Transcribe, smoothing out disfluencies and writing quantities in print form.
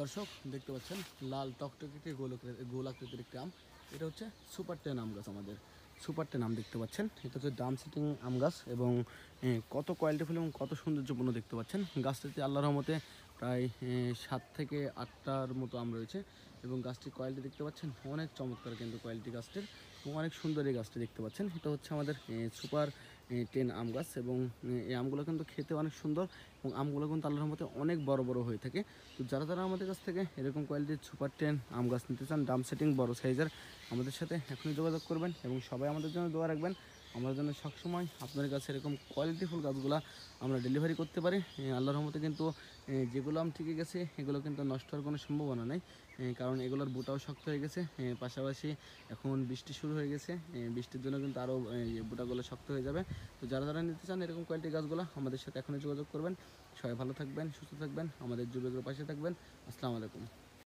দর্শক দেখতে পাচ্ছেন লাল টকটকে একটি গোল আকৃতির একটি আম। এটা হচ্ছে সুপার 10 আম গাছ। আমাদের সুপার 10 আম দেখতে পাচ্ছেন, এটা হচ্ছে ডাম সিটিং আম গাছ এবং কত কোয়ালিটিফুল এবং কত সৌন্দর্যপূর্ণ দেখতে পাচ্ছেন। গাছটিতে আল্লাহর রহমতে প্রায় 7 থেকে 8টার মতো আম রয়েছে এবং গাছটির কোয়ালিটি দেখতে পাচ্ছেন অনেক চমৎকার, কিন্তু কোয়ালিটি গাছটির এবং অনেক সুন্দর এই গাছটি দেখতে পাচ্ছেন। এটা হচ্ছে আমাদের সুপার 10 আম গাছ এবং এই আমগুলো কিন্তু খেতে অনেক সুন্দর এবং আমগুলো কিন্তু আল্লাহর রহমতে অনেক বড় বড় হয়ে থাকে। তো যারা আমাদের কাছ থেকে এরকম কোয়ালিটির সুপার 10 আম গাছ নিতে চান, ডাম সেটিং বড় সাইজের, আমাদের সাথে এখনই যোগাযোগ করবেন এবং সবাই আমাদের জন্য দোয়া রাখবেন। আমরা যেন সবসময় আপনাদের কাছে এরকম কোয়ালিটিফুল গাছগুলো আমরা ডেলিভারি করতে পারি। আল্লাহর রহমতে কিন্তু যেগুলো আম টিকে গেছে এগুলো কিন্তু নষ্ট হওয়ার কোনো সম্ভাবনা নেই, কারণ এগুলোর বুটাও শক্ত হয়ে গেছে। পাশাপাশি এখন বৃষ্টি শুরু হয়ে গেছে, বৃষ্টির জন্য কিন্তু আরও বুটাগুলো শক্ত হয়ে যাবে। তো যারা নিতে চান এরকম কোয়ালিটির গাছগুলো আমাদের সাথে এখনই যোগাযোগ করবেন। সবাই ভালো থাকবেন, সুস্থ থাকবেন, আমাদের যুবকদের পাশে থাকবেন। আসসালামু আলাইকুম।